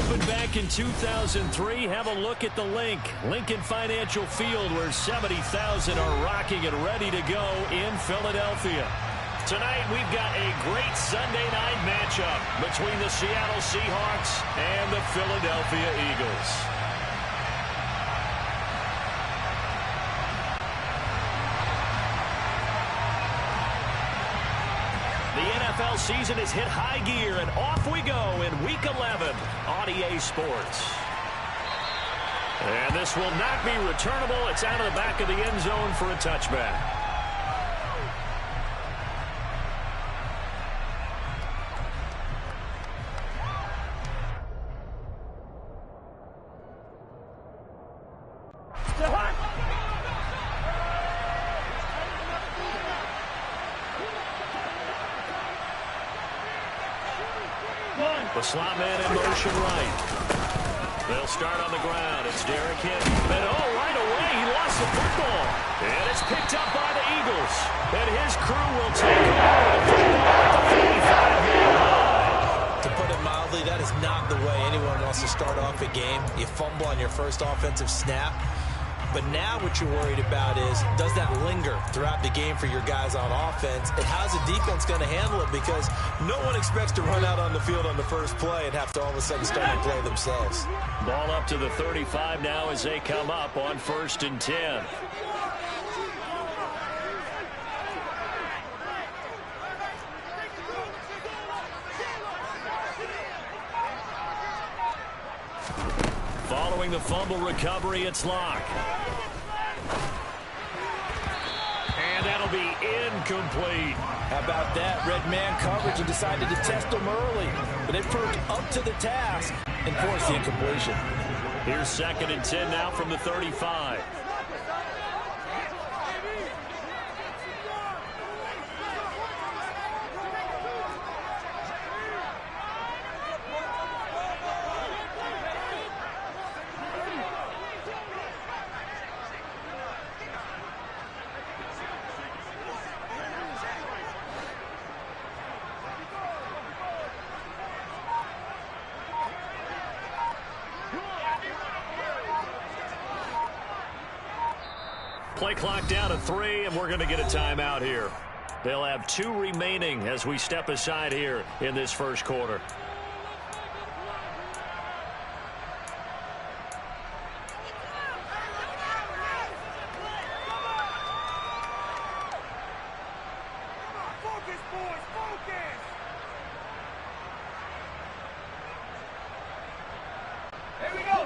Opened back in 2003. Have a look at the link. Lincoln Financial Field, where 70,000 are rocking and ready to go in Philadelphia. Tonight, we've got a great Sunday night matchup between the Seattle Seahawks and the Philadelphia Eagles. The NFL season has hit high gear, and off we go in Week 11 on EA Sports. And this will not be returnable. It's out of the back of the end zone for a touchback. The slot man in motion right. They'll start on the ground. It's Derrick Henry. And right away, he lost the football. And it's picked up by the Eagles. And his crew will take over the football at the 45-yard line. To put it mildly, that is not the way anyone wants to start off a game. You fumble on your first offensive snap. But now what you're worried about is, does that linger throughout the game for your guys on offense? And how's the defense going to handle it? Because no one expects to run out on the field on the first play and have to all of a sudden start to play themselves. Ball up to the 35 now as they come up on 1st and 10. Following the fumble recovery, it's Locke. And that'll be incomplete. How about that? Red man coverage and decided to test him early. But they proved up to the task and forced the incompletion. Here's 2nd and 10 now from the 35. Play clock down to 3, and we're going to get a timeout here. They'll have 2 remaining as we step aside here in this first quarter.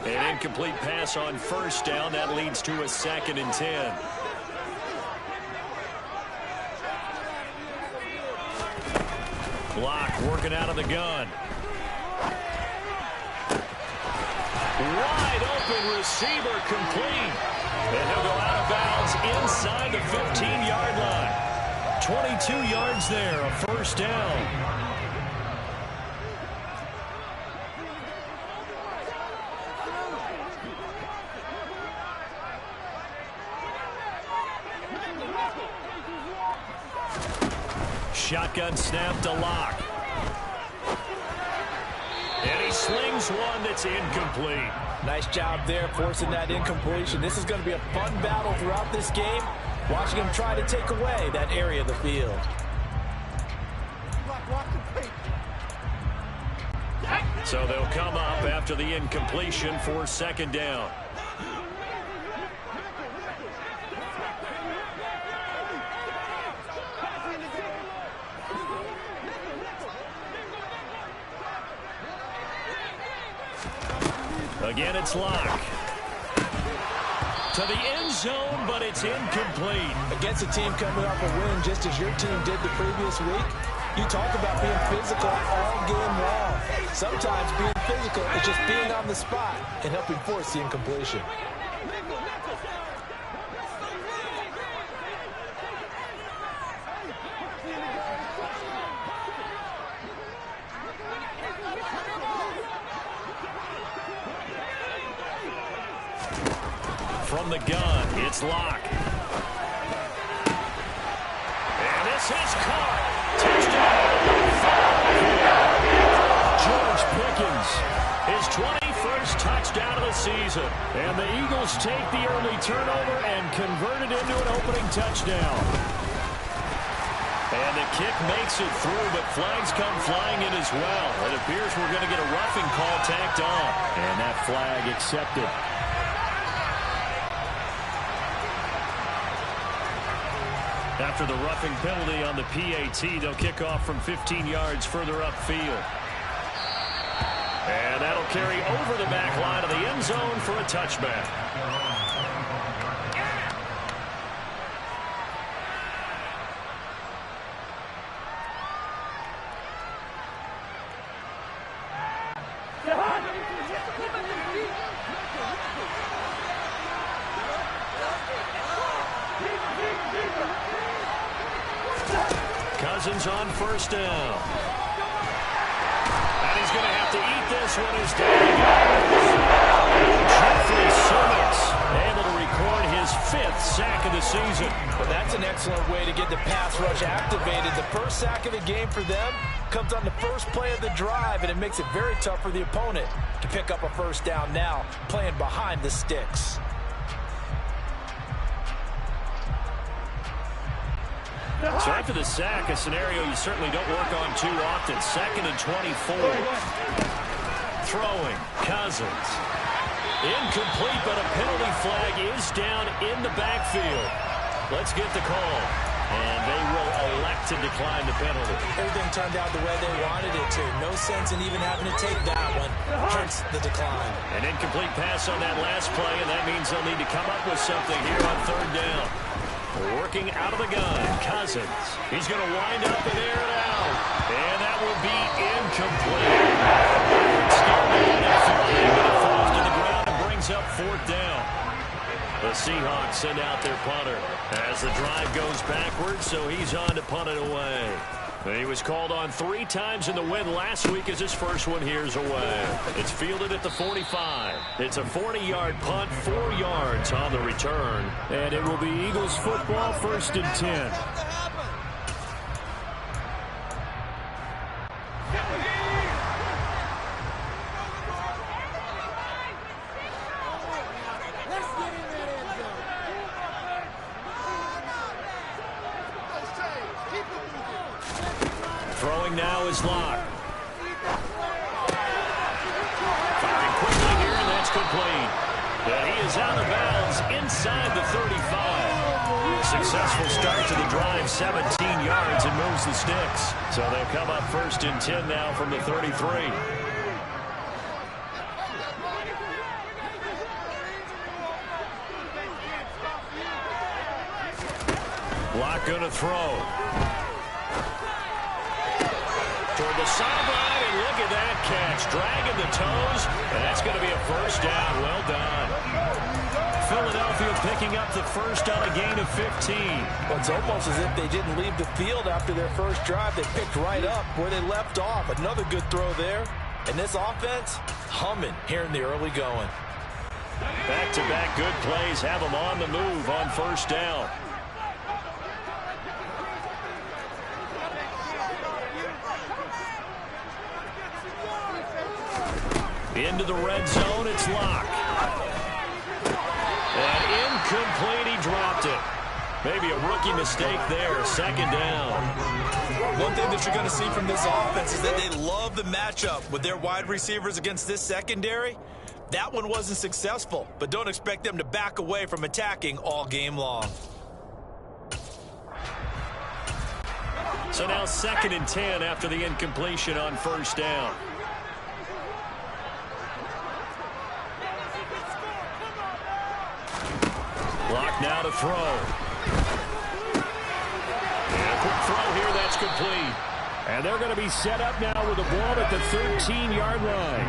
An incomplete pass on 1st down. That leads to a 2nd and 10. Block working out of the gun. Wide open receiver complete. And he'll go out of bounds inside the 15-yard line. 22 yards there, a 1st down. Shotgun snap to Locke. And he slings one that's incomplete. Nice job there forcing that incompletion. This is going to be a fun battle throughout this game. Watching him try to take away that area of the field. So they'll come up after the incompletion for 2nd down. Again, it's Locke. To the end zone, but it's incomplete. Against a team coming off a win just as your team did the previous week, you talk about being physical all game long. Sometimes being physical is just being on the spot and helping force the incompletion. From the gun, it's Locke. And this is caught. Touchdown. George Pickens, his 20. season. And the Eagles take the early turnover and convert it into an opening touchdown. And the kick makes it through, but flags come flying in as well. It appears we're going to get a roughing call tacked on. And that flag accepted. After the roughing penalty on the PAT, they'll kick off from 15 yards further upfield. And that'll carry over the back line of the end zone for a touchback. Cousins on first down. And he's going to have to eat this one as Jeffrey Simmons able to record his 5th sack of the season. Well, that's an excellent way to get the pass rush activated. The first sack of the game for them comes on the first play of the drive, and it makes it very tough for the opponent to pick up a first down now, playing behind the sticks. So after the sack, a scenario you certainly don't work on too often. 2nd and 24. Throwing. Cousins. Incomplete, but a penalty flag is down in the backfield. Let's get the call. And they will elect to decline the penalty. Everything turned out the way they wanted it to. No sense in even having to take that one. Hence the decline. An incomplete pass on that last play, and that means they'll need to come up with something here on 3rd down. Working out of the gun, Cousins. He's going to wind up and air it out. And that will be incomplete. It falls to the ground and brings up 4th down. The Seahawks send out their punter as the drive goes backwards, so he's on to punt it away. He was called on 3 times in the win last week as his first one here's away. It's fielded at the 45. It's a 40-yard punt, 4 yards on the return. And it will be Eagles football, 1st and 10. Throwing now is Locke. Firing quickly here, and that's complete. And he is out of bounds inside the 35. Successful start to the drive, 17 yards, and moves the sticks. So they'll come up 1st and 10 now from the 33. Locke going to throw. Toward the sideline, and look at that catch. Dragging the toes, and that's going to be a first down. Well done. Philadelphia picking up the first on a gain of 15. Well, it's almost as if they didn't leave the field after their first drive. They picked right up where they left off. Another good throw there. And this offense, humming here in the early going. Back-to-back good plays have them on the move on first down. Into the red zone, it's Locke. And incomplete, he dropped it. Maybe a rookie mistake there, 2nd down. One thing that you're going to see from this offense is that they love the matchup with their wide receivers against this secondary. That one wasn't successful, but don't expect them to back away from attacking all game long. So now 2nd and 10 after the incompletion on first down. Locke now to throw. And a quick throw here, that's complete. And they're going to be set up now with a ball at the 13-yard line.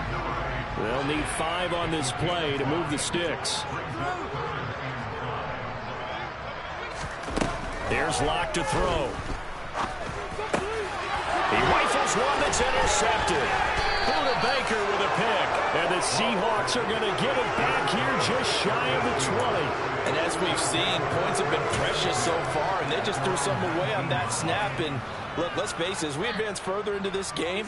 They'll need 5 on this play to move the sticks. Here's Locke to throw. He rifles one that's intercepted. Buda Baker with a pick. And the Seahawks are going to get it back here just shy of the 20. And as we've seen, points have been precious so far, and they just threw something away on that snap. And look, let's face it, as we advance further into this game,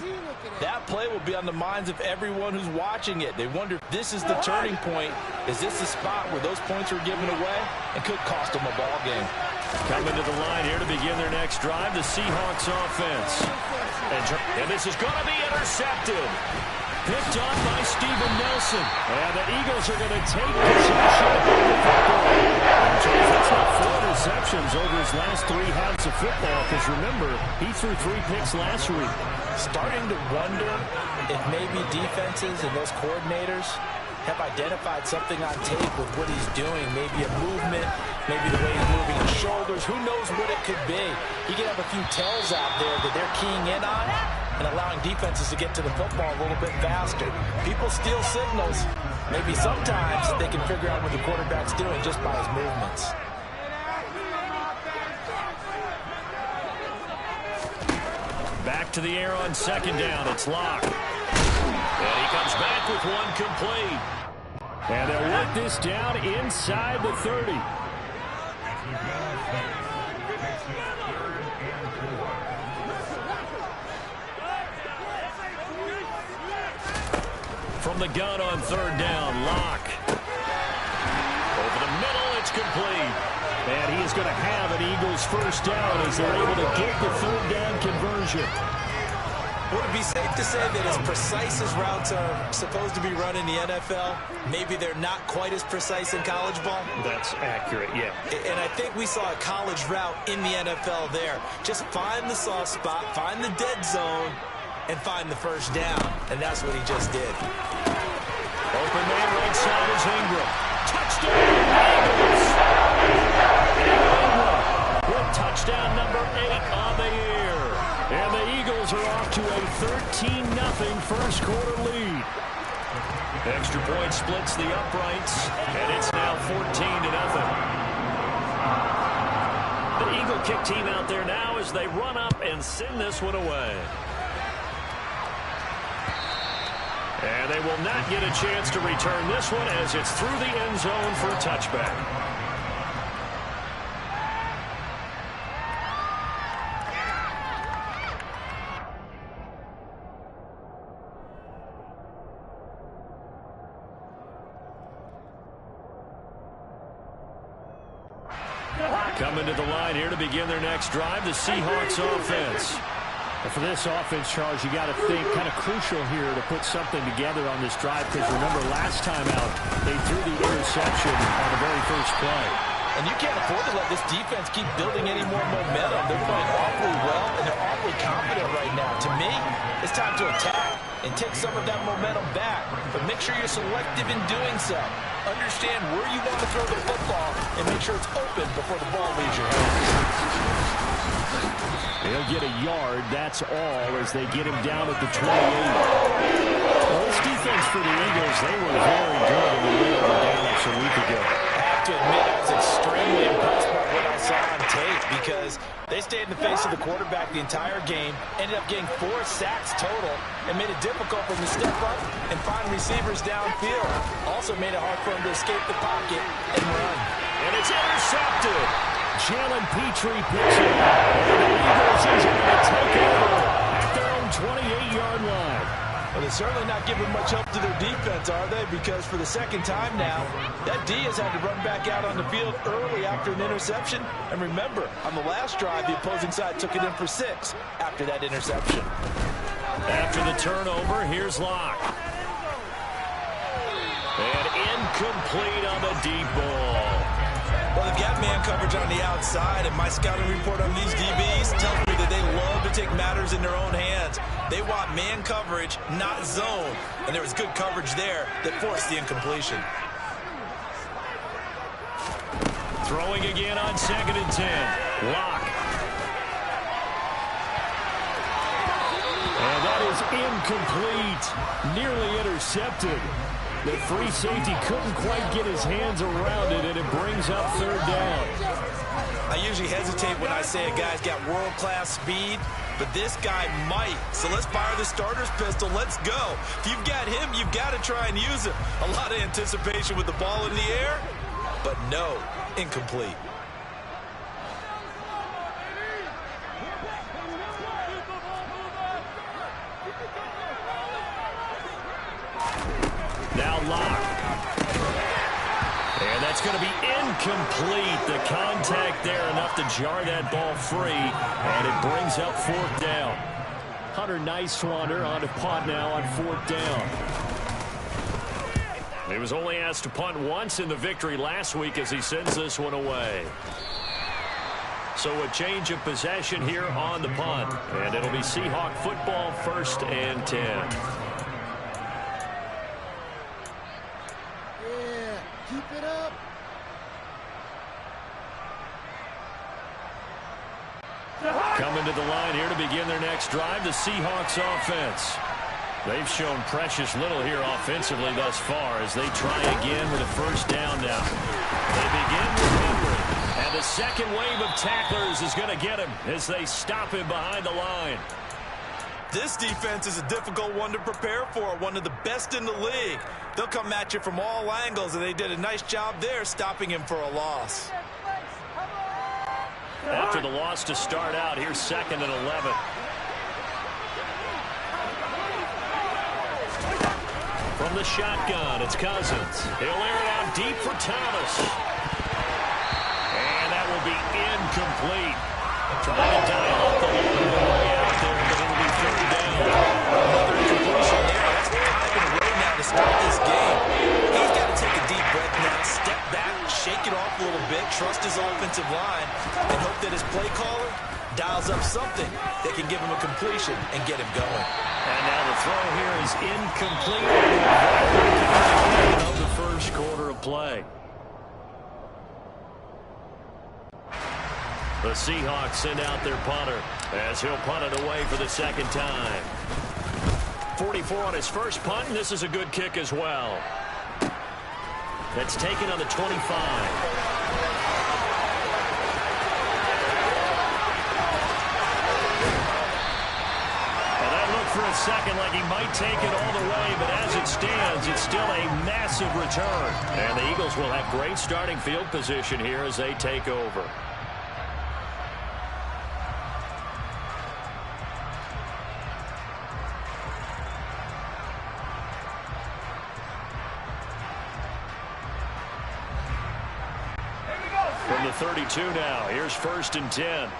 that play will be on the minds of everyone who's watching it. They wonder if this is the turning point. Is this the spot where those points are given away and could cost them a ball game? Coming to the line here to begin their next drive, the Seahawks offense. And this is going to be intercepted. Picked off by Steven Nelson. And the Eagles are going to take possession of the football. That's not 4 interceptions over his last 3 halves of football, because remember, he threw 3 picks last week. Starting to wonder if maybe defenses and those coordinators have identified something on tape with what he's doing. Maybe a movement, maybe the way he's moving his shoulders. Who knows what it could be? He could have a few tells out there that they're keying in on and allowing defenses to get to the football a little bit faster. People steal signals. Maybe sometimes they can figure out what the quarterback's doing just by his movements. Back to the air on second down. It's Locke. And he comes back with one complete. And they'll work this down inside the 30. From the gun on third down, Locke. Over the middle, it's complete. And he is going to have an Eagles first down as they're able to get the third down conversion. Would it be safe to say that as precise as routes are supposed to be run in the NFL, maybe they're not quite as precise in college ball? That's accurate, yeah. And I think we saw a college route in the NFL there. Just find the soft spot, find the dead zone, and find the first down. And that's what he just did. Open man right side is Ingram. Touchdown, Eagles! Ingram with touchdown number 8 on the year. And the Eagles are off to a 13-0 first quarter lead. Extra point splits the uprights, and it's now 14-0. The Eagle kick team out there now as they run up and send this one away. And they will not get a chance to return this one as it's through the end zone for a touchback. Coming to the line here to begin their next drive, the Seahawks offense. And for this offense, Charles, you got to think kind of crucial here to put something together on this drive, because remember last time out they threw the interception on the very first play. And you can't afford to let this defense keep building any more momentum. They're playing awfully well, and they're awfully confident right now. To me, it's time to attack and take some of that momentum back. But make sure you're selective in doing so. Understand where you want to throw the football and make sure it's open before the ball leaves your hands. They'll get a yard, that's all, as they get him down at the 28. Well, this defense for the Eagles, they were very good in the middle of the Dallas a week ago. I have to admit, I was extremely impressed by what I saw on tape, because they stayed in the face of the quarterback the entire game, ended up getting 4 sacks total, and made it difficult for him to step up and find receivers downfield. Also made it hard for him to escape the pocket and run. And it's intercepted. Jalen Petrie picks it up. And the Eagles are going to take over at their own 28-yard line. Well, they're certainly not giving much help to their defense, are they? Because for the second time now, that D has had to run back out on the field early after an interception. And remember, on the last drive, the opposing side took it in for 6 after that interception. After the turnover, here's Locke. And incomplete on the deep ball. Well, they've got man coverage on the outside, and my scouting report on these DBs tells me that they love to take matters in their own hands. They want man coverage, not zone. And there was good coverage there that forced the incompletion. Throwing again on 2nd and 10. Locke. And that is incomplete. Nearly intercepted. The free safety couldn't quite get his hands around it, and it brings up 3rd down. I usually hesitate when I say a guy's got world-class speed, but this guy might. So let's fire the starter's pistol. Let's go. If you've got him, you've got to try and use him. A lot of anticipation with the ball in the air, but no, incomplete. Now Locke. And that's going to be incomplete. The contact there enough to jar that ball free, and it brings up fourth down. Hunter Nicewander on to punt now on fourth down. He was only asked to punt once in the victory last week as he sends this one away. So a change of possession here on the punt, and it'll be Seahawk football, 1st and 10. Keep it up. Coming to the line here to begin their next drive, the Seahawks offense. They've shown precious little here offensively thus far as they try again with a first down now. They begin with Henry, and the second wave of tacklers is going to get him as they stop him behind the line. This defense is a difficult one to prepare for, one of the best in the league. They'll come at you from all angles, and they did a nice job there stopping him for a loss. After the loss to start out, here's 2nd and 11. From the shotgun, it's Cousins. He'll air it out deep for Thomas. And that will be incomplete. Trying to dial up the way out there, but it'll be 3rd down. Another incompletion there. That's kind of been a way now to start this game. He's got to take a deep breath now, step back, shake it off a little bit, trust his offensive line, and hope that his play caller dials up something that can give him a completion and get him going. And now the throw here is incomplete. Of the first quarter of play. The Seahawks send out their punter as he'll punt it away for the second time. 44 on his first punt, and this is a good kick as well. That's taken on the 25. For a second like he might take it all the way, but as it stands, it's still a massive return. And the Eagles will have great starting field position here as they take over. From the 32 now, here's 1st and 10.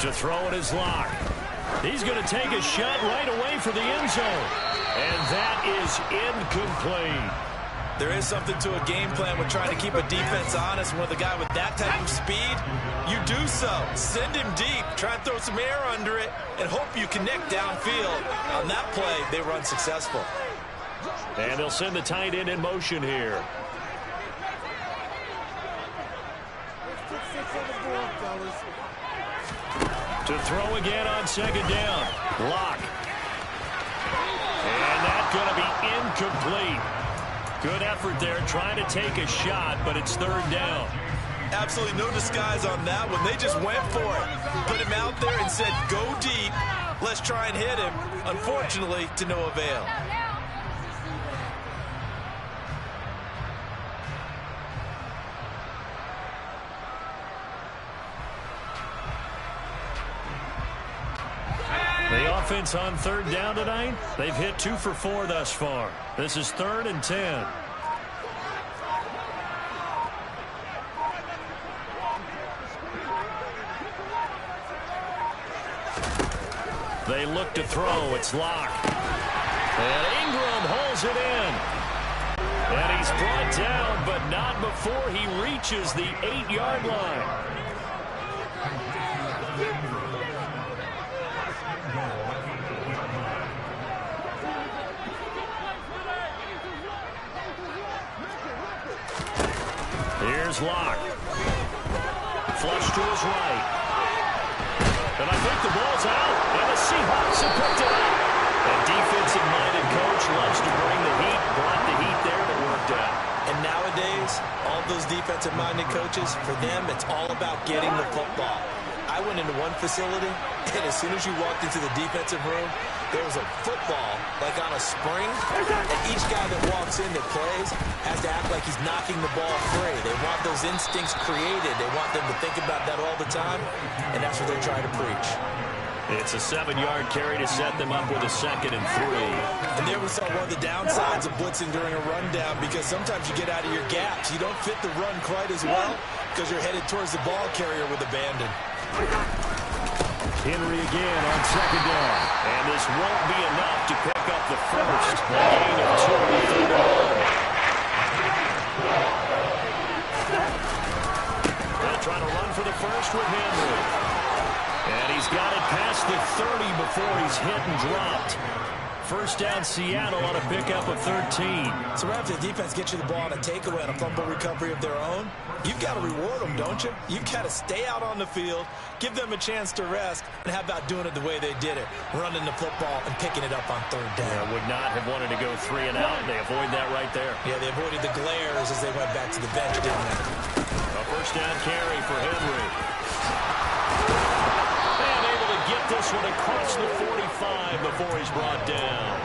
To throw it is Locke. He's going to take a shot right away for the end zone. And that is incomplete. There is something to a game plan with trying to keep a defense honest. With a guy with that type of speed, you do so. Send him deep. Try and throw some air under it and hope you connect downfield. On that play, they were unsuccessful. And they'll send the tight end in motion here. To throw again on second down. Locke. And that's going to be incomplete. Good effort there trying to take a shot, but it's 3rd down. Absolutely no disguise on that one. They just went for it. Put him out there and said, go deep. Let's try and hit him. Unfortunately, to no avail. The offense on 3rd down tonight, they've hit 2 for 4 thus far. This is 3rd and 10. They look to throw. It's Locke. And Ingram holds it in. And he's brought down, but not before he reaches the 8-yard line. Here's Locke. Flush to his right. And I think the ball's out. And the Seahawks have picked it those defensive-minded coaches. For them, it's all about getting the football. I went into one facility, and as soon as you walked into the defensive room, there was a football, like on a spring, and each guy that walks in that plays has to act like he's knocking the ball free. They want those instincts created. They want them to think about that all the time, and that's what they're trying to preach. It's a 7-yard carry to set them up with a 2nd and 3. And there we saw one of the downsides of blitzing during a rundown, because sometimes you get out of your gaps. You don't fit the run quite as well because you're headed towards the ball carrier with abandon. Henry again on 2nd down. And this won't be enough to pick up the first. A gain of 2 on 3rd and 1. They'll try to run for the first with Henry. And he's got it past the 30 before he's hit and dropped. First down, Seattle on a pickup of 13. So after the defense gets you the ball on a takeaway and a fumble recovery of their own, you've got to reward them, don't you? You've got to stay out on the field, give them a chance to rest, and how about doing it the way they did it, running the football and picking it up on 3rd down. Yeah, would not have wanted to go 3 and out. They avoid that right there. Yeah, they avoided the glares as they went back to the bench, didn't they? A first down carry for Henry. Get this one across the 45 before he's brought down.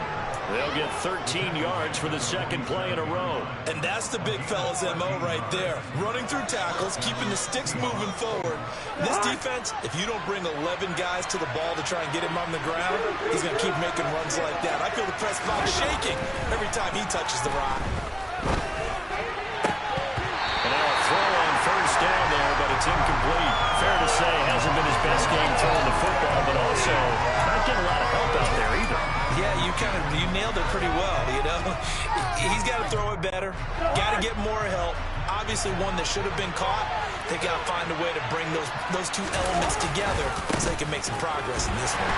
They'll get 13 yards for the 2nd play in a row. And that's the big fella's MO right there. Running through tackles, keeping the sticks moving forward. This defense, if you don't bring 11 guys to the ball to try and get him on the ground, he's going to keep making runs like that. I feel the press box shaking every time he touches the rock. And now a throw on first down there, but it's incomplete. Fair to say, hasn't been his best game throwing the football, but also not getting a lot of help out there either. Yeah, you nailed it pretty well, you know. He's got to throw it better, got to get more help. Obviously one that should have been caught. They got to find a way to bring those two elements together so they can make some progress in this one.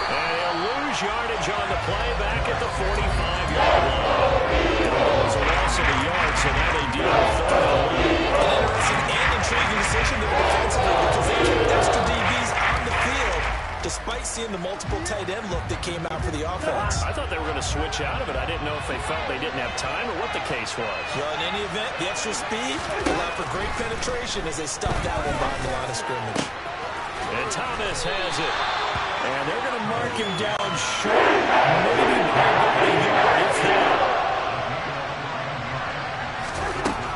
And he'll lose yardage on the play back at the 45-yard line. It was a loss of a yard, so now they deal with 3rd and 1. An interesting and intriguing decision there defensively, because they kept extra DBs on the field despite seeing the multiple tight end look that came out for the offense. I thought they were going to switch out of it. I didn't know if they felt they didn't have time or what the case was. Well, in any event, the extra speed allowed for great penetration as they stuffed that one behind the line of scrimmage. And Thomas has it. And they're going to mark him down short, maybe by about a yard, if that.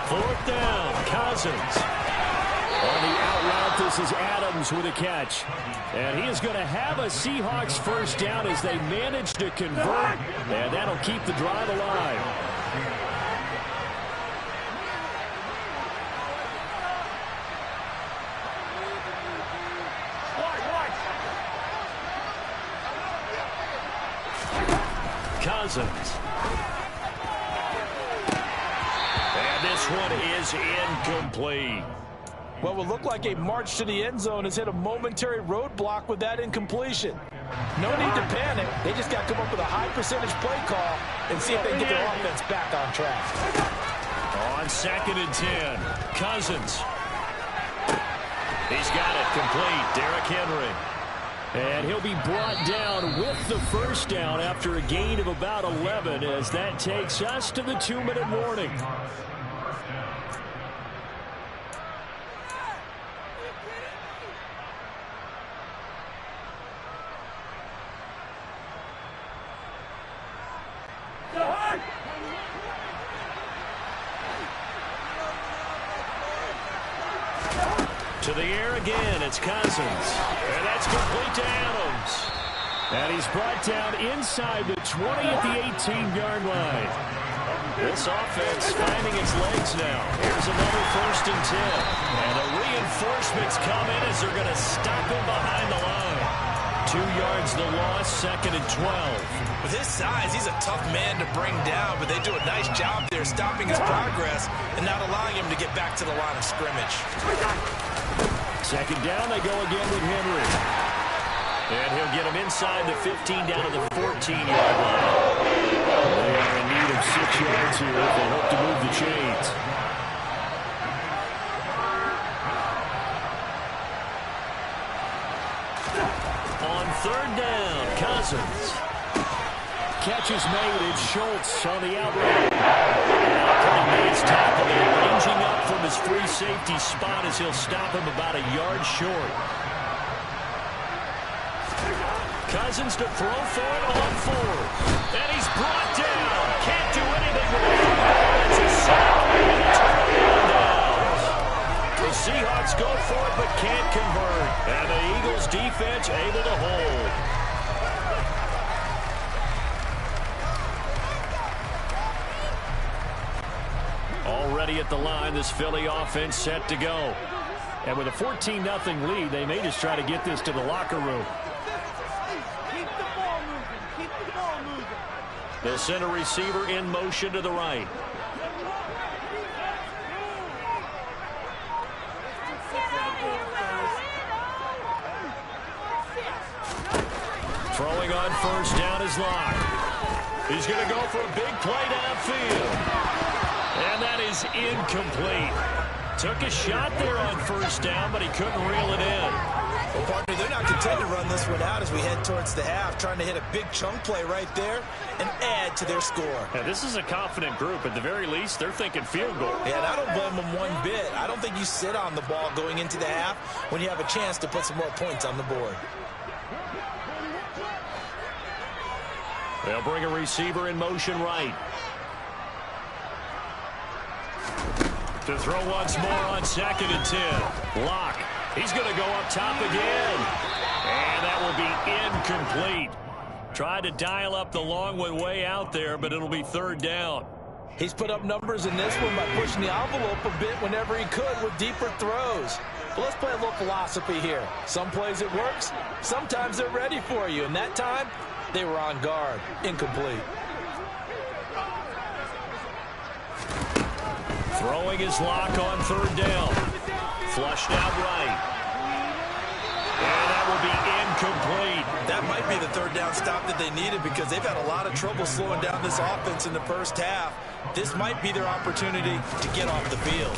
4th down, Cousins. On the out route, this is Adams with a catch. And he is going to have a Seahawks first down as they manage to convert. And that'll keep the drive alive. Cousins. And this one is incomplete. What will look like a march to the end zone has hit a momentary roadblock with that incompletion. No need to panic. They just got to come up with a high percentage play call and see if they can get their offense back on track. On 2nd and 10, Cousins. He's got it complete. Derrick Henry. And he'll be brought down with the first down after a gain of about 11 as that takes us to the 2-minute warning. To the air again, it's Cousins. And that's complete to Adams. And he's brought down inside the 20 at the 18-yard line. This offense finding its legs now. Here's another 1st and 10. And the reinforcements come in as they're going to stop him behind the line. 2 yards the loss, 2nd and 12. With his size, he's a tough man to bring down, but they do a nice job there stopping his progress and not allowing him to get back to the line of scrimmage. 2nd down, they go again with Henry. And he'll get him inside the 15 down to the 14-yard line. They are in need of 6 yards here if they hope to move the chains. On 3rd down, Cousins. Catch is made. It's Schultz on the out route. Nice tackle there, ranging up from his free safety spot as he'll stop him about a yard short. Cousins to throw for it on fourth. And he's brought down. Can't do anything with the football. It's a sack and a turnover downs. The Seahawks go for it but can't convert. And the Eagles defense able to hold. Already at the line, this Philly offense set to go. And with a 14-0 lead, they may just try to get this to the locker room. They'll send a receiver in motion to the right. Throwing on first down is Locke. He's going to go for a big play downfield. And that is incomplete. Took a shot there on first down, but he couldn't reel it in. Well, partner, they're not content to run this one out as we head towards the half, trying to hit a big chunk play right there and add to their score. Yeah, this is a confident group. At the very least, they're thinking field goal. Yeah, and I don't blame them one bit. I don't think you sit on the ball going into the half when you have a chance to put some more points on the board. They'll bring a receiver in motion right. To throw once more on 2nd and 10. Locke. He's going to go up top again. And that will be incomplete. Tried to dial up the long one way out there, but it'll be 3rd down. He's put up numbers in this one by pushing the envelope a bit whenever he could with deeper throws. But let's play a little philosophy here. Some plays it works. Sometimes they're ready for you. And that time, they were on guard. Incomplete. Throwing his Locke on 3rd down. Flushed out right. And that will be incomplete. That might be the 3rd down stop that they needed because they've had a lot of trouble slowing down this offense in the first half. This might be their opportunity to get off the field.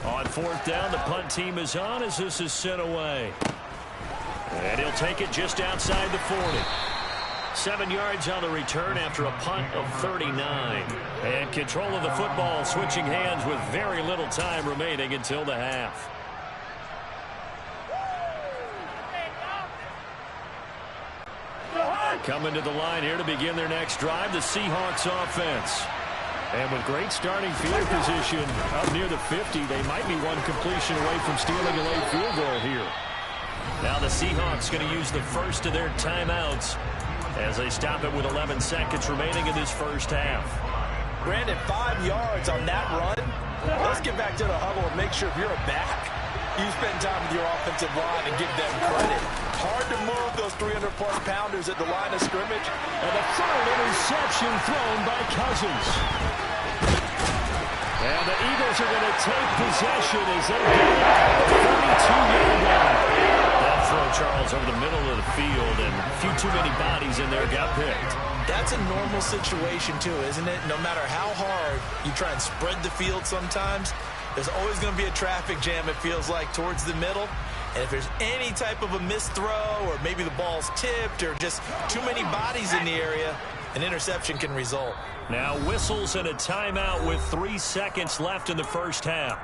On 4th down, the punt team is on as this is sent away. And he'll take it just outside the 40. 7 yards on the return after a punt of 39. And control of the football switching hands with very little time remaining until the half. Coming to the line here to begin their next drive, the Seahawks offense. And with great starting field position up near the 50, they might be one completion away from stealing a late field goal here. Now the Seahawks going to use the first of their timeouts as they stop it with 11 seconds remaining in this first half. Granted, 5 yards on that run. Let's get back to the huddle and make sure if you're a back, you spend time with your offensive line and give them credit. Hard to move those 300-plus pounders at the line of scrimmage. And a 3rd interception thrown by Cousins. And the Eagles are going to take possession as they get the 32-yard line. That throw, Charles, over the middle of the field, and a few too many bodies in there got picked. That's a normal situation, too, isn't it? No matter how hard you try and spread the field sometimes, there's always going to be a traffic jam, it feels like, towards the middle. And if there's any type of a missed throw or maybe the ball's tipped or just too many bodies in the area, an interception can result. Now whistles and a timeout with 3 seconds left in the first half.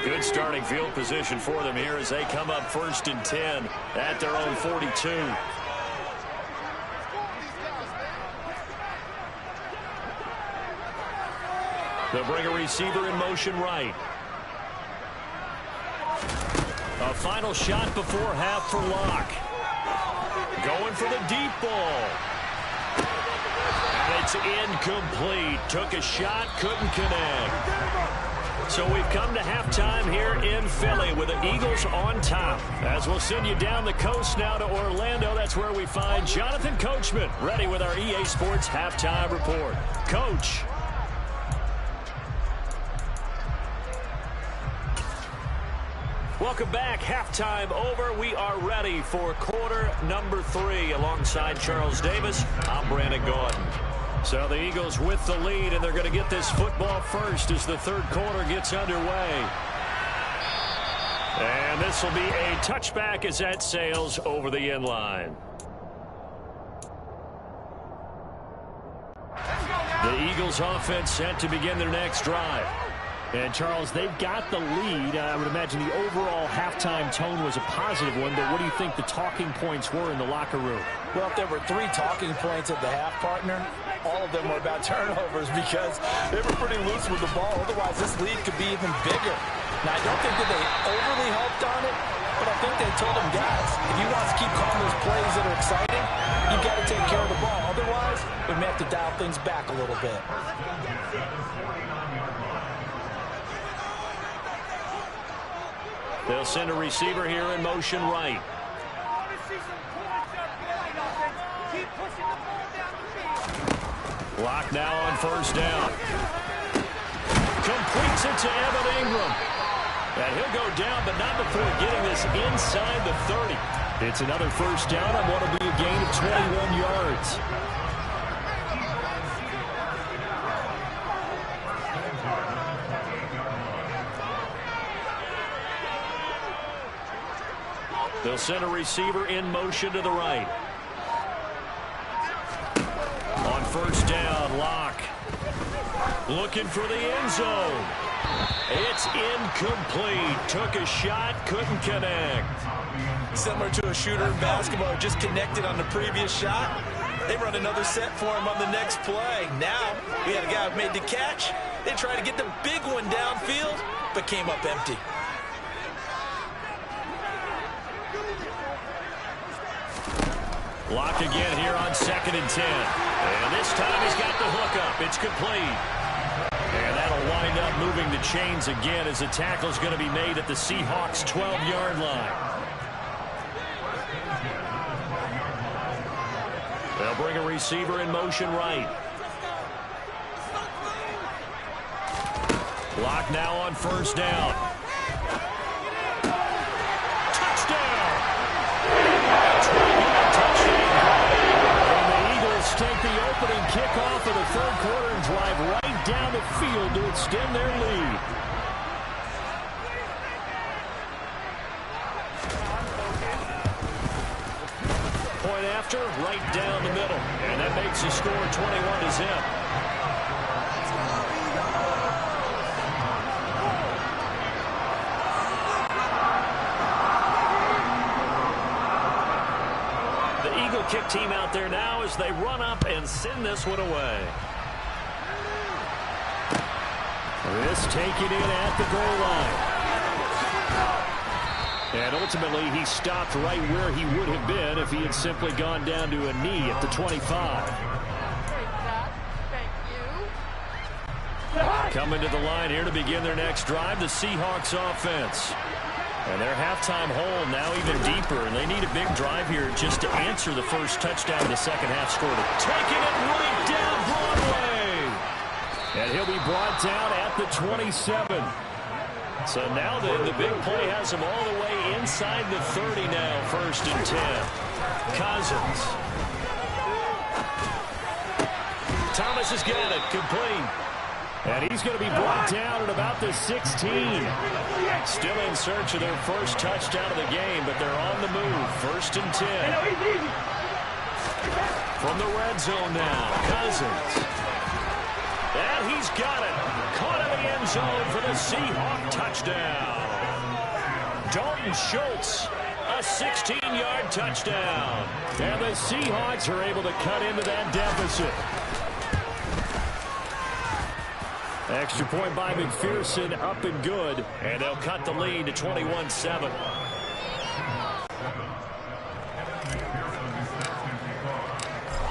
Good starting field position for them here as they come up 1st and 10 at their own 42. They'll bring a receiver in motion right. A final shot before half for Locke. Going for the deep ball. And it's incomplete. Took a shot, couldn't connect. So we've come to halftime here in Philly with the Eagles on top. As we'll send you down the coast now to Orlando, that's where we find Jonathan Coachman ready with our EA Sports halftime report. Coach. Welcome back. Halftime over. We are ready for quarter number 3. Alongside Charles Davis, I'm Brandon Gordon. So the Eagles with the lead, and they're going to get this football first as the third quarter gets underway. And this will be a touchback as that sails over the end line. The Eagles offense set to begin their next drive. And, Charles, they've got the lead. I would imagine the overall halftime tone was a positive one, but what do you think the talking points were in the locker room? Well, if there were 3 talking points at the half, partner, all of them were about turnovers because they were pretty loose with the ball. Otherwise, this lead could be even bigger. Now, I don't think that they overly helped on it, but I think they told them, guys, if you want to keep calling those plays that are exciting, you've got to take care of the ball. Otherwise, we may have to dial things back a little bit. They'll send a receiver here in motion right. Lock now on first down. Completes it to Evan Ingram. And he'll go down, but not before getting this inside the 30. It's another first down on what will be a gain of 21 yards. They'll send a receiver in motion to the right. On first down, Locke. Looking for the end zone. It's incomplete. Took a shot, couldn't connect. Similar to a shooter in basketball, just connected on the previous shot. They run another set for him on the next play. Now, we had a guy who made the catch. They tried to get the big one downfield, but came up empty. Lock again here on 2nd and 10. And this time he's got the hook up. It's complete. And that'll wind up moving the chains again as the tackle's going to be made at the Seahawks' 12-yard line. They'll bring a receiver in motion right. Lock now on first down. Touchdown! And the Eagles take the opening kickoff of the third quarter and drive right down the field to extend their lead. Point after, right down the middle. And that makes the score 21-0. Kick team out there now as they run up and send this one away. This taken in at the goal line. And ultimately he stopped right where he would have been if he had simply gone down to a knee at the 25. Coming to the line here to begin their next drive, the Seahawks offense. And their halftime hole now even deeper, and they need a big drive here just to answer the first touchdown the second half scored. Taking it right down Broadway. And he'll be brought down at the 27. So now the big play has him all the way inside the 30 now, 1st and 10. Cousins. Thomas has got it, complete. And he's going to be brought down at about the 16. Still in search of their first touchdown of the game, but they're on the move. 1st and 10. From the red zone now, Cousins. And he's got it. Caught in the end zone for the Seahawk touchdown. Dalton Schultz, a 16-yard touchdown. And the Seahawks are able to cut into that deficit. Extra point by McPherson, up and good. And they'll cut the lead to 21-7.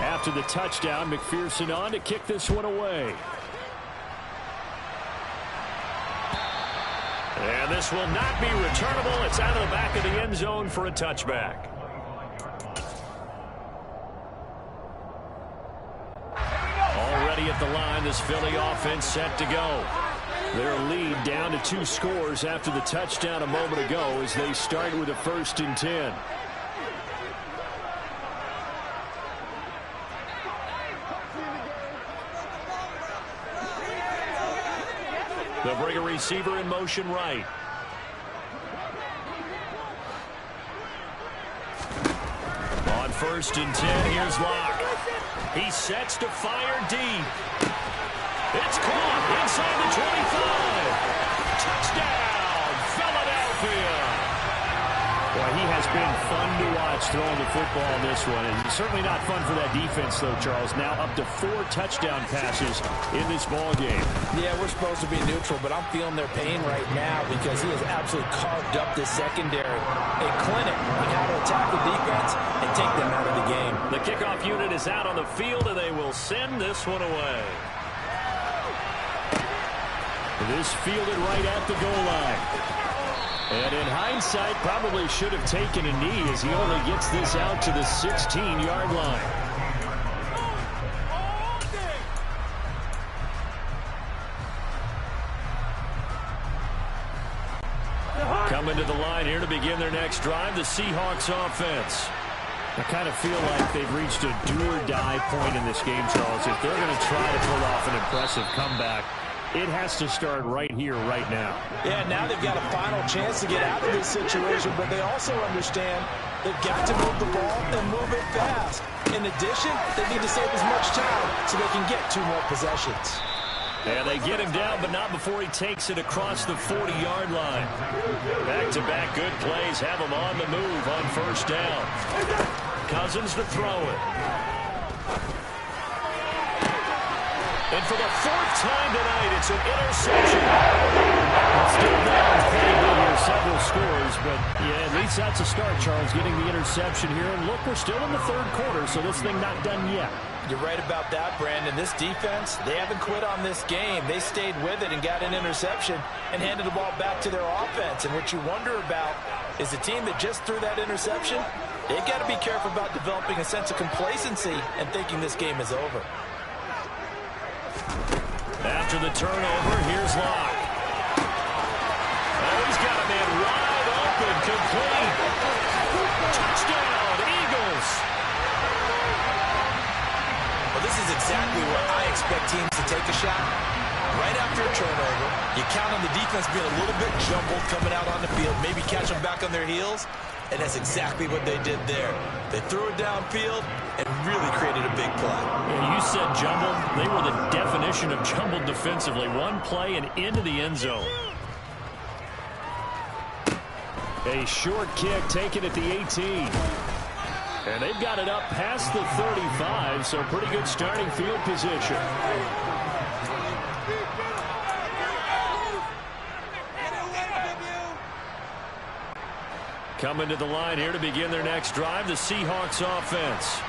After the touchdown, McPherson on to kick this one away. And this will not be returnable. It's out of the back of the end zone for a touchback. Already at the line, this Philly offense set to go. Their lead down to 2 scores after the touchdown a moment ago as they start with a 1st and 10. They'll bring a receiver in motion right. On 1st and 10, here's Locke. He sets to fire deep. It's caught inside the 25. Touchdown, Philadelphia. Boy, he has been fun to watch throwing the football in this one. And it's certainly not fun for that defense, though, Charles. Now up to 4 touchdown passes in this ball game. Yeah, we're supposed to be neutral, but I'm feeling their pain right now because he has absolutely carved up this secondary. A clinic on how to attack the defense and take them out of the game. The kickoff unit is out on the field, and they will send this one away. This fielded right at the goal line. And in hindsight, probably should have taken a knee as he only gets this out to the 16-yard line. Coming to the line here to begin their next drive, the Seahawks offense. I kind of feel like they've reached a do-or-die point in this game, Charles. If they're going to try to pull off an impressive comeback, it has to start right here, right now. Yeah, now they've got a final chance to get out of this situation, but they also understand they've got to move the ball and move it fast. In addition, they need to save as much time so they can get 2 more possessions. And they get him down, but not before he takes it across the 40-yard line. Back-to-back good plays have him on the move on 1st down. Cousins to throw it. And for the 4th time tonight, it's an interception. Still down pretty good here, several scores, but yeah, at least that's a start, Charles, getting the interception here. And look, we're still in the 3rd quarter, so this thing not done yet. You're right about that, Brandon. This defense, they haven't quit on this game. They stayed with it and got an interception and handed the ball back to their offense. And what you wonder about is the team that just threw that interception, they've got to be careful about developing a sense of complacency and thinking this game is over. After the turnover, here's Locke. Oh, he's got a man wide open, complete. Touchdown, Eagles. Well, this is exactly where I expect teams to take a shot. Right after a turnover, you count on the defense being a little bit jumbled coming out on the field, maybe catch them back on their heels, and that's exactly what they did there. They threw it downfield and really created a big play. Yeah, you said jumbled. They were the definition of jumbled defensively. One play and into the end zone. A short kick taken at the 18. And they've got it up past the 35, so pretty good starting field position. Coming to the line here to begin their next drive, the Seahawks offense.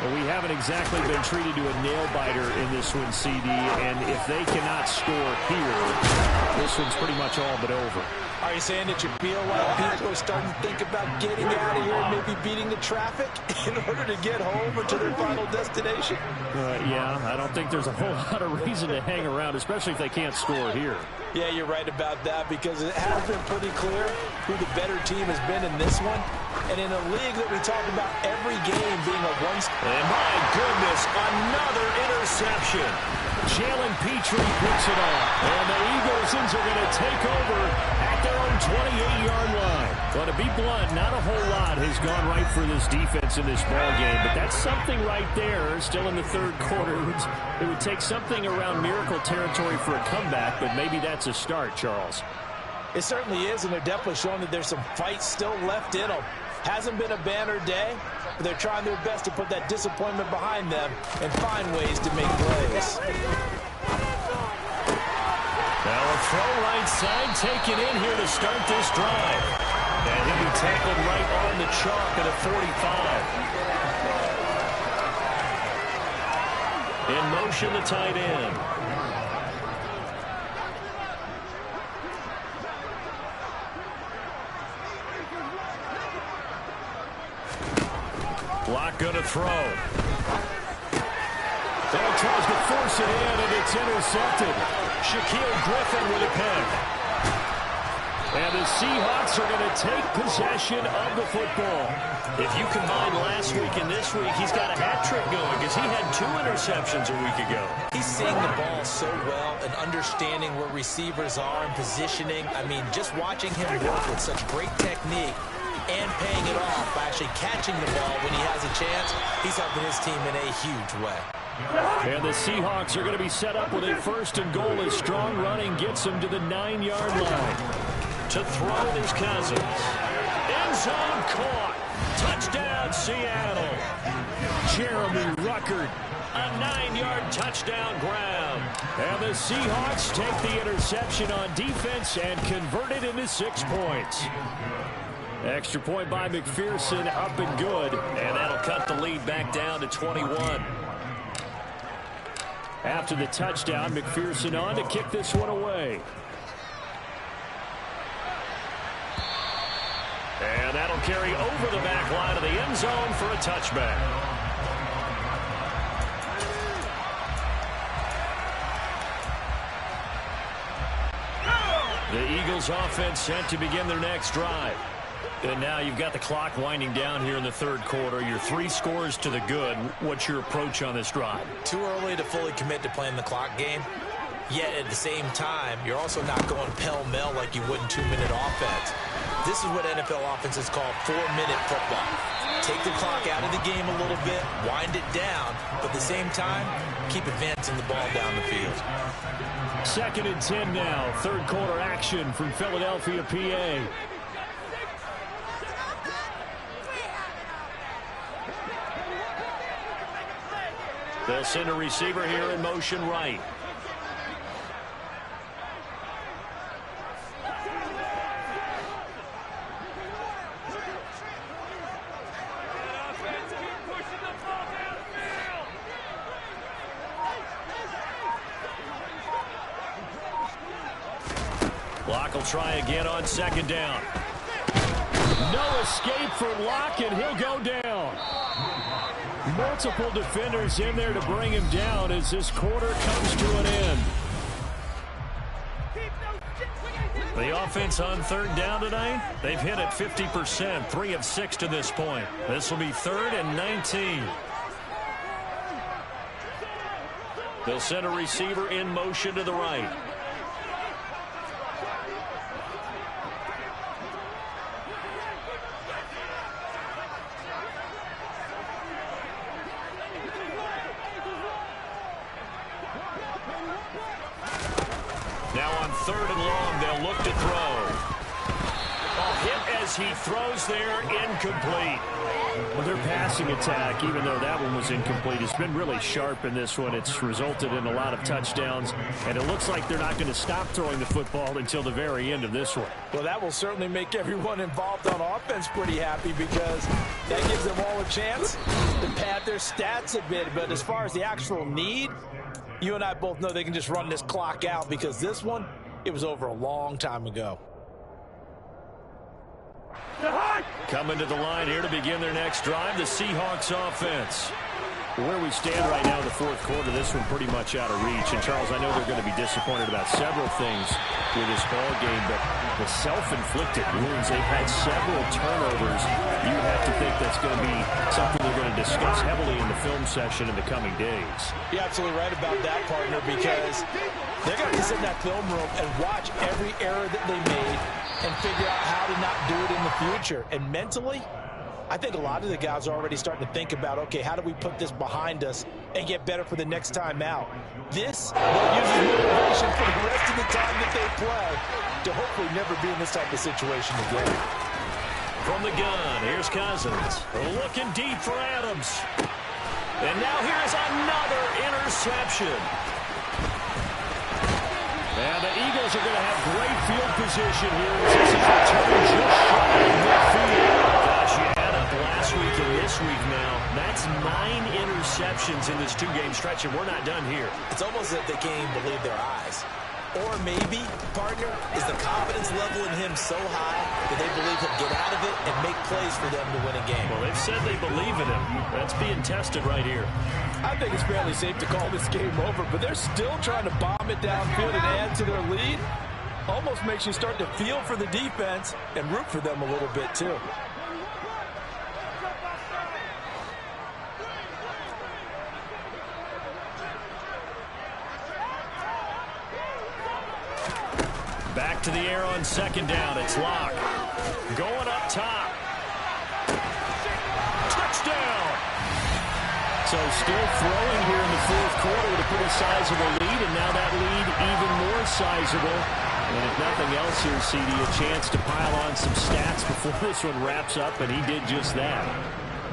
Well, we haven't exactly been treated to a nail-biter in this one, CD, and if they cannot score here, this one's pretty much all but over. Are you saying that you feel like people are starting to think about getting out of here and maybe beating the traffic in order to get home or to their final destination? Yeah, I don't think there's a whole lot of reason to hang around, especially if they can't score here. Yeah, you're right about that because it has been pretty clear who the better team has been in this one. And in a league that we talk about every game being a one... And my goodness, another interception. Jalen Petrie picks it off. And the Eagles are going to take over at their own 28-yard line. Well, to be blunt, not a whole lot has gone right for this defense in this ball game, but that's something right there. Still in the 3rd quarter. It would take something around miracle territory for a comeback, but maybe that's a start, Charles. It certainly is, and they're definitely showing that there's some fight still left in them. Hasn't been a banner day, but they're trying their best to put that disappointment behind them and find ways to make plays. Now a throw right side taken in here to start this drive. And he'll be tackled right on the chalk at a 45. In motion, the tight end. Locke going to throw. They'll tries to force it in, and it's intercepted. Shaquille Griffin with a pick. And the Seahawks are going to take possession of the football. If you combine last week and this week, he's got a hat trick going because he had 2 interceptions a week ago. He's seeing the ball so well and understanding where receivers are and positioning. I mean, just watching him work with such great technique and paying it off by actually catching the ball when he has a chance, he's helping his team in a huge way. And the Seahawks are going to be set up with a 1st and goal as strong running gets them to the 9-yard line. To throw his Cousins. End zone caught. Touchdown, Seattle. Jeremy Ruckert. A 9-yard touchdown grab. And the Seahawks take the interception on defense and convert it into 6 points. Extra point by McPherson, up and good. And that'll cut the lead back down to 21. After the touchdown, McPherson on to kick this one away. And that'll carry over the back line of the end zone for a touchback. The Eagles offense set to begin their next drive. And now you've got the clock winding down here in the 3rd quarter. Your 3 scores to the good. What's your approach on this drive? Too early to fully commit to playing the clock game. Yet at the same time, you're also not going pell-mell like you would in 2-minute offense. This is what NFL offenses call 4-minute football. Take the clock out of the game a little bit, wind it down, but at the same time, keep advancing the ball down the field. 2nd and 10 now. 3rd quarter action from Philadelphia, PA. They'll send a receiver here in motion right. Locke will try again on 2nd down. No escape for Locke, and he'll go down. Multiple defenders in there to bring him down as this quarter comes to an end. The offense on 3rd down tonight, they've hit it 50%, 3 of 6 to this point. This will be 3rd and 19. They'll send a receiver in motion to the right. Now on 3rd and long, they'll look to throw. A hit as he throws there, incomplete. Well, their passing attack, even though that one was incomplete, has been really sharp in this one. It's resulted in a lot of touchdowns, and it looks like they're not going to stop throwing the football until the very end of this one. Well, that will certainly make everyone involved on offense pretty happy because that gives them all a chance to pad their stats a bit. But as far as the actual need, you and I both know they can just run this clock out because this one, it was over a long time ago. Coming to the line here to begin their next drive, the Seahawks offense. Where we stand right now in the 4th quarter, this one pretty much out of reach. And, Charles, I know they're going to be disappointed about several things with this ball game, but the self-inflicted wounds, they've had several turnovers. You have to think that's going to be something they're going to discuss heavily in the film session in the coming days. You're absolutely right about that, partner, because they're going to sit in that film room and watch every error that they made and figure out how to not do it in the future. And mentally, I think a lot of the guys are already starting to think about, okay, how do we put this behind us and get better for the next time out? This will use as motivation for the rest of the time that they play to hopefully never be in this type of situation again. From the gun, here's Cousins. Looking deep for Adams. And now here's another interception. And the Eagles are going to have great field position here as this is returned just shy of midfield. Gosh, you add up last week and this week now. That's 9 interceptions in this 2-game stretch, and we're not done here. It's almost as if they can't even believe their eyes. Or maybe, partner, is the confidence level in him so high that they believe he'll get out of it and make plays for them to win a game. Well, they've said they believe in him. That's being tested right here. I think it's fairly safe to call this game over, but they're still trying to bomb it downfield and add to their lead. Almost makes you start to feel for the defense and root for them a little bit, too. Back to the air on second down. It's Locke. Going up top. Touchdown! So still throwing here in the fourth quarter with a pretty sizable lead, and now that lead even more sizable. And if nothing else here, CD, a chance to pile on some stats before this one wraps up, and he did just that.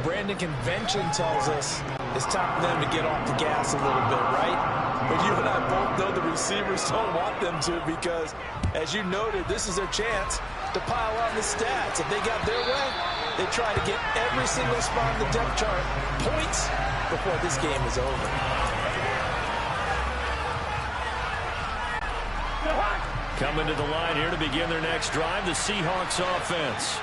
Brandon, convention tells us it's time for them to get off the gas a little bit, right? But you and I both know the receivers don't want them to because, as you noted, this is their chance to pile on the stats. If they got their way, they try to get every single spot on the depth chart points before this game is over. Coming to the line here to begin their next drive, the Seahawks offense.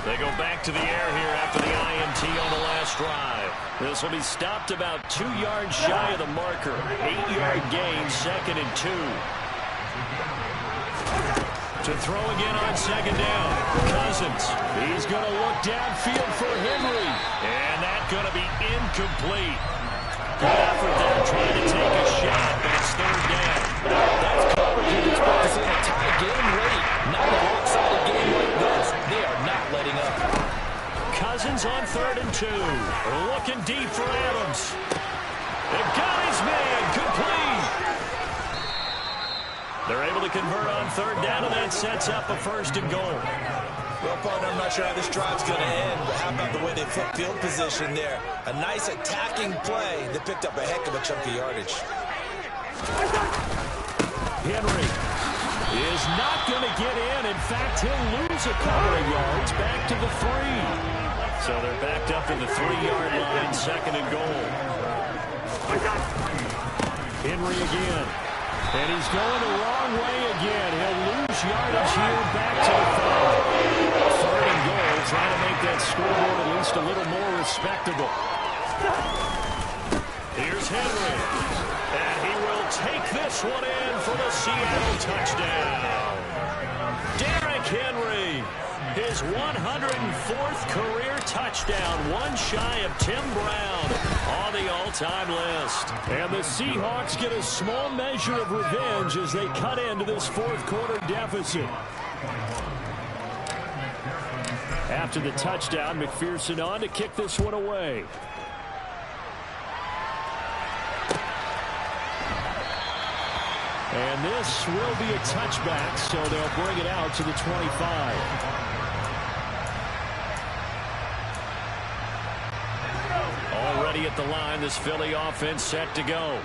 They go back to the air here after the INT on the last drive. This will be stopped about 2 yards shy of the marker. 8-yard gain, 2nd and 2. To throw again on second down. Cousins. He's going to look downfield for Henry. And that's going to be incomplete. Good effort there trying to take a shot, but it's third down. That's coverage you'd expect to see in a tie game late. Not a lopsided game like this. They are not letting up. Cousins on 3rd and 2. Looking deep for Adams. They've got his man. Complete. They're able to convert on 3rd down, and that sets up a 1st and goal. Well, partner, I'm not sure how this drive's going to end, but how about the way they flip field position there? A nice attacking play that picked up a heck of a chunk of yardage. Henry is not going to get in. In fact, he'll lose a couple of yards back to the 3. So they're backed up to the 3-yard line, 2nd and goal. Henry again. And he's going the wrong way again. He'll lose yardage here back to the 5. 3rd and goal, trying to make that scoreboard at least a little more respectable. Here's Henry. And he will take this one in for the Seattle touchdown. Derrick Henry, his 104th career touchdown, one shy of Tim Brown on the all-time list. And the Seahawks get a small measure of revenge as they cut into this fourth quarter deficit. After the touchdown, McPherson on to kick this one away. And this will be a touchback, so they'll bring it out to the 25. Already at the line, this Philly offense set to go.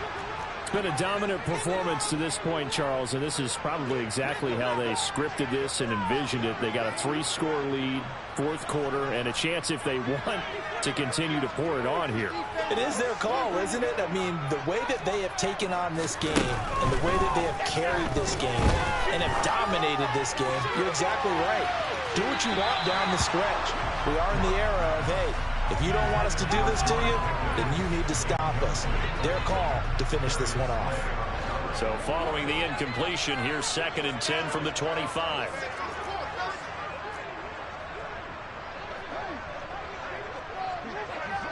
It's been a dominant performance to this point, Charles, and this is probably exactly how they scripted this and envisioned it. They got a 3-score lead, fourth quarter, and a chance, if they want, to continue to pour it on here. It is their call, isn't it? I mean, the way that they have taken on this game and the way that they have carried this game and have dominated this game, you're exactly right. Do what you want down the stretch. We are in the era of, hey, if you don't want us to do this to you, then you need to stop us. Their call to finish this one off. So following the incompletion, here's 2nd and 10 from the 25.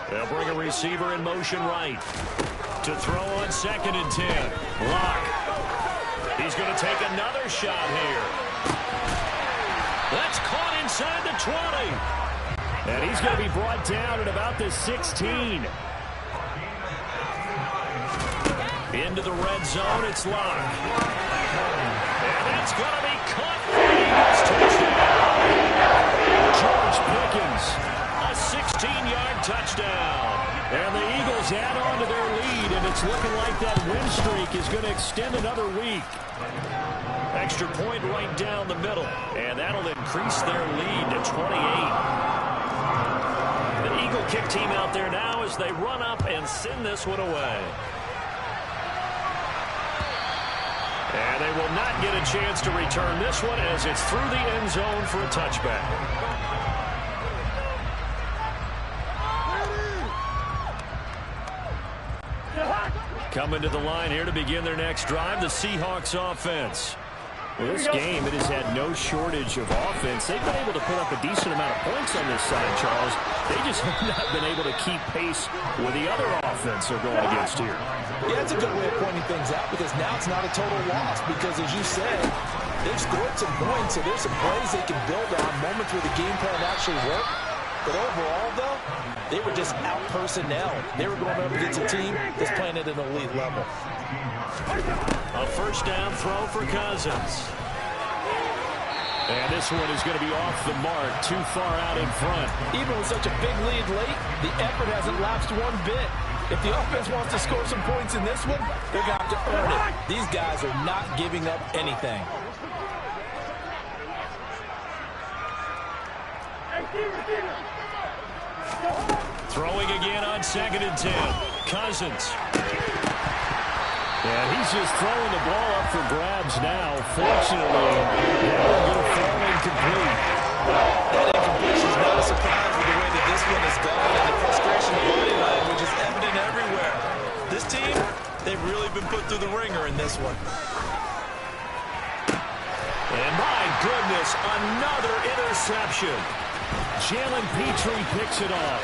They'll bring a receiver in motion right. To throw on 2nd and 10. Locke. He's going to take another shot here. That's caught inside the 20. And he's going to be brought down at about the 16. Into the red zone, it's Locke. And that's going to be caught for the Eagles touchdown. George Pickens, a 16-yard touchdown. And the Eagles add on to their lead, and it's looking like that win streak is going to extend another week. Extra point right down the middle, and that'll increase their lead to 28. The Eagle kick team out there now as they run up and send this one away. And they will not get a chance to return this one as it's through the end zone for a touchback. Coming to the line here to begin their next drive, the Seahawks offense. Well, this game, it has had no shortage of offense. They've been able to put up a decent amount of points on this side, Charles. They just have not been able to keep pace with the other offense they're going against here. Yeah, that's a good way of pointing things out because now it's not a total loss because, as you said, they've scored some points, so there's some plays they can build on, moments where the game plan actually worked. But overall, though, they were just out-personnel. They were going up against a team that's playing at an elite level. A first down throw for Cousins. And this one is going to be off the mark, too far out in front. Even with such a big lead late, the effort hasn't lapsed one bit. If the offense wants to score some points in this one, they're going to have to earn it. These guys are not giving up anything. Throwing again on 2nd and 10. Cousins. And he's just throwing the ball up for grabs now. Fortunately, they're going to fall incomplete. That incompletion is not a surprise with the way that this one has gone, and the frustration of body language is evident everywhere. This team, they've really been put through the ringer in this one. And my goodness, another interception. Jalen Petrie picks it off.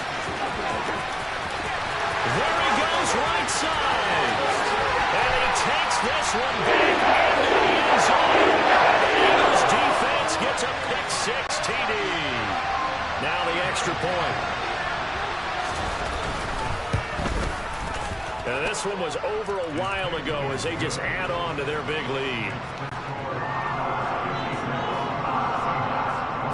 There he goes, right side. And he takes this one back into the end zone. The Eagles defense gets a pick-6 TD. Now the extra point. And this one was over a while ago as they just add on to their big lead.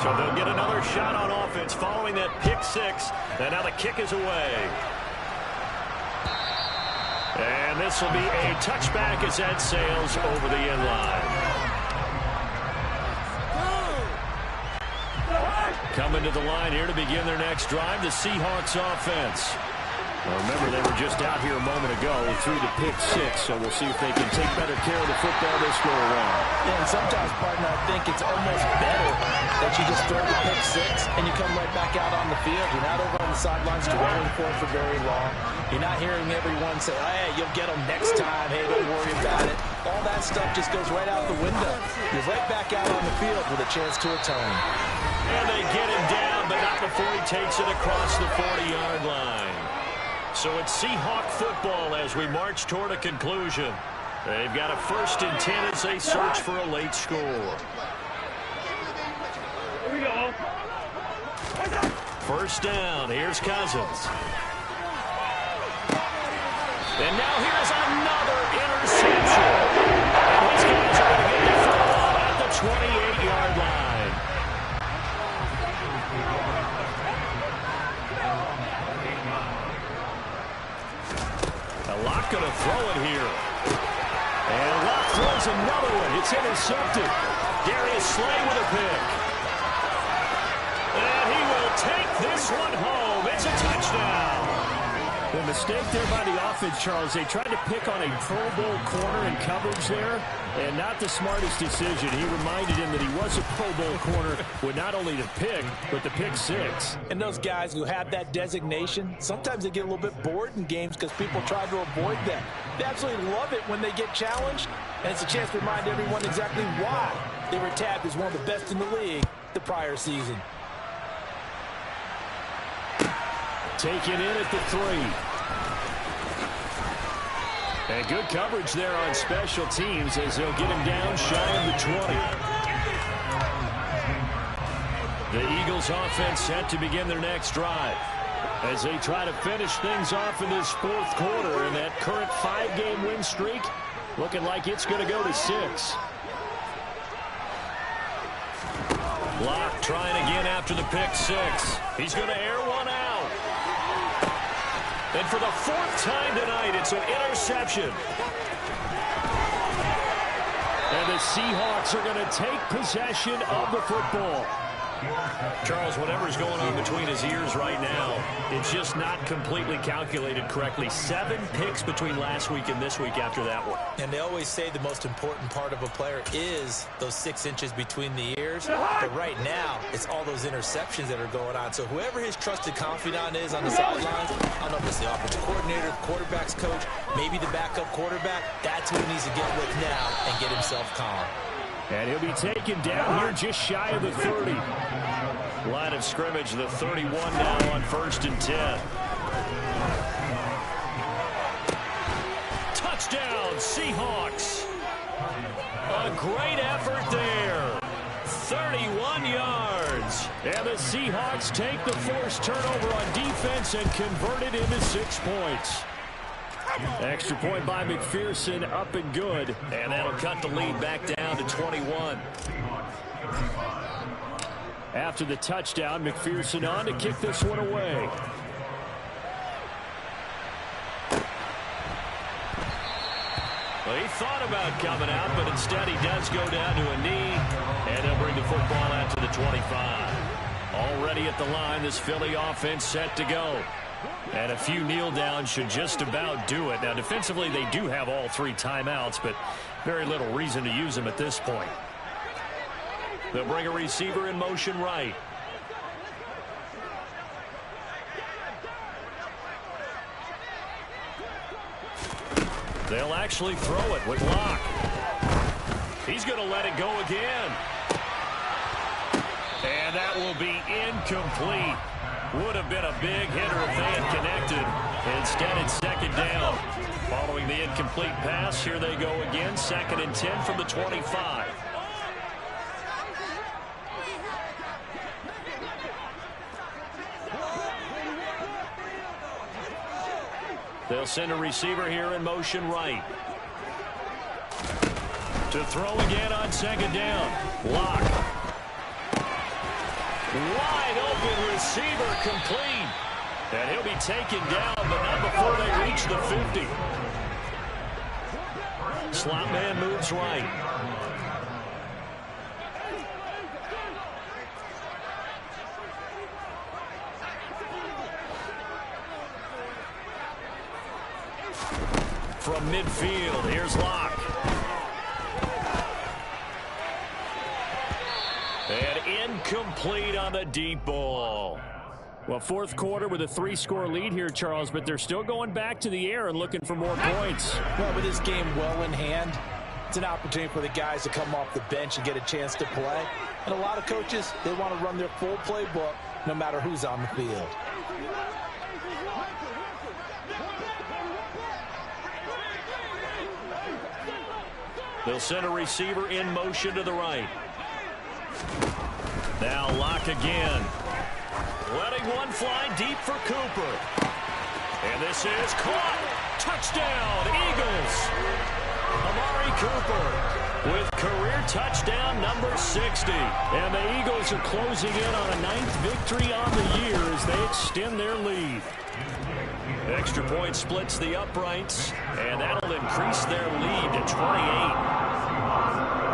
So they'll get another shot on offense following that pick-6. And now the kick is away. And this will be a touchback as that sails over the end line. Coming to the line here to begin their next drive, the Seahawks offense. Well, remember, they were just out here a moment ago through the pick-6, so we'll see if they can take better care of the football this go around. Yeah, and sometimes, partner, I think it's almost better that you just throw the pick-6 and you come right back out on the field. You're not over on the sidelines dwelling for it for very long. You're not hearing everyone say, hey, you'll get them next time. Hey, don't worry about it. All that stuff just goes right out the window. You're right back out on the field with a chance to atone. And they get him down, but not before he takes it across the 40-yard line. So it's Seahawk football as we march toward a conclusion. They've got a 1st and 10 as they search for a late score. Here we go. First down. Here's Cousins. And now here's another interception. And these guys are going to get the football at the 28-yard line. Locke going to throw it here. And Locke throws another one. It's intercepted. Darius Slay with a pick. And he will take this one home. It's a touchdown. The mistake there by the offense, Charles, they tried to pick on a Pro Bowl corner in coverage there, and not the smartest decision. He reminded him that he was a Pro Bowl corner with not only the pick, but the pick-6. And those guys who have that designation, sometimes they get a little bit bored in games because people try to avoid them. They absolutely love it when they get challenged, and it's a chance to remind everyone exactly why they were tabbed as one of the best in the league the prior season. Taken in at the 3. And good coverage there on special teams as they'll get him down shy of the 20. The Eagles offense set to begin their next drive as they try to finish things off in this 4th quarter, and that current 5-game win streak looking like it's going to go to 6. Locke trying again after the pick-6. He's going to air one out. And for the 4th time tonight, it's an interception. And the Seahawks are going to take possession of the football. Charles, whatever's going on between his ears right now, it's just not completely calculated correctly. 7 picks between last week and this week after that one. And they always say the most important part of a player is those 6 inches between the ears. But right now, it's all those interceptions that are going on. So whoever his trusted confidant is on the sidelines, I don't know if it's the offensive coordinator, quarterback's coach, maybe the backup quarterback, that's who he needs to get with now and get himself calm. And he'll be taken down here just shy of the 30. Line of scrimmage, the 31 now on 1st and 10. Touchdown, Seahawks. A great effort there. 31 yards. And the Seahawks take the forced turnover on defense and convert it into 6 points. Extra point by McPherson, up and good. And that'll cut the lead back down to 21. After the touchdown, McPherson on to kick this one away. Well, he thought about coming out, but instead he does go down to a knee, and he'll bring the football out to the 25. Already at the line, this Philly offense set to go. And a few kneel downs should just about do it. Now, defensively, they do have all 3 timeouts, but very little reason to use them at this point. They'll bring a receiver in motion right. They'll actually throw it with Locke. He's going to let it go again. And that will be incomplete. Would have been a big hitter if they had connected. Instead, it's 2nd down. Following the incomplete pass, here they go again. 2nd and 10 from the 25. They'll send a receiver here in motion right. To throw again on 2nd down. Locke. Wide open receiver complete. And he'll be taken down, but not before they reach the 50. Slot man moves right. From midfield, here's Locke. And incomplete on the deep ball. Well, 4th quarter with a 3-score lead here, Charles, but they're still going back to the air and looking for more points. Well, with this game well in hand, it's an opportunity for the guys to come off the bench and get a chance to play. And a lot of coaches, they want to run their full playbook no matter who's on the field. They'll send a receiver in motion to the right. Now Locke again. Letting one fly deep for Cooper. And this is caught. Touchdown, Eagles. Amari Cooper with career touchdown number 60. And the Eagles are closing in on a 9th victory on the year as they extend their lead. Extra point splits the uprights, and that'll increase their lead to 28.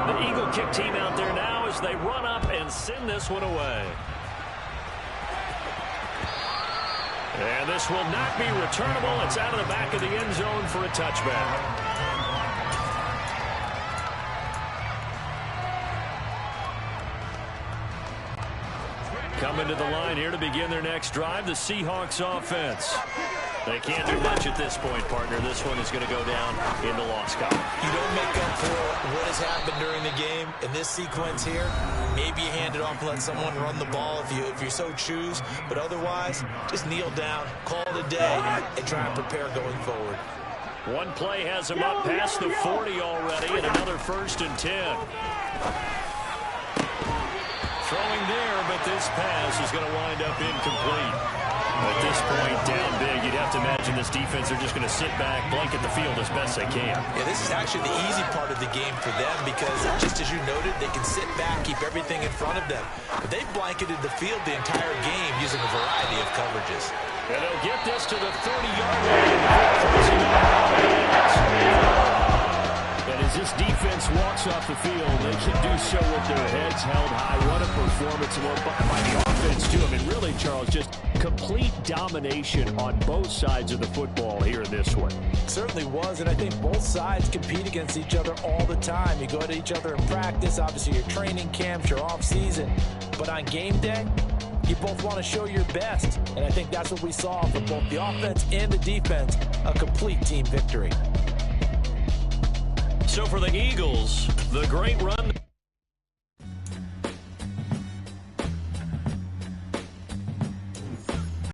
The Eagle kick team out there now as they run up and send this one away. And this will not be returnable. It's out of the back of the end zone for a touchback. Coming to the line here to begin their next drive, the Seahawks offense. They can't do much at this point, partner. This one is going to go down in the loss column. You don't make up for what has happened during the game. In this sequence here, maybe you hand it off and let someone run the ball if you so choose. But otherwise, just kneel down, call it a day, and try and prepare going forward. One play has him up past the 40 already, and another 1st and 10. Throwing there, but this pass is going to wind up incomplete. At this point, down big, you'd have to imagine this defense are just going to sit back, blanket the field as best they can. Yeah, this is actually the easy part of the game for them because, just as you noted, they can sit back, keep everything in front of them. But they've blanketed the field the entire game using a variety of coverages. And they'll get this to the 30-yard line before closing out. And as As this defense walks off the field, they can do so with their heads held high. What a performance by the offense, too. I mean, really, Charles, just complete domination on both sides of the football here in this one. Certainly was, and I think both sides compete against each other all the time. You go to each other in practice, obviously your training camps, your off-season. But on game day, you both want to show your best. And I think that's what we saw from both the offense and the defense, a complete team victory. So for the Eagles, the great run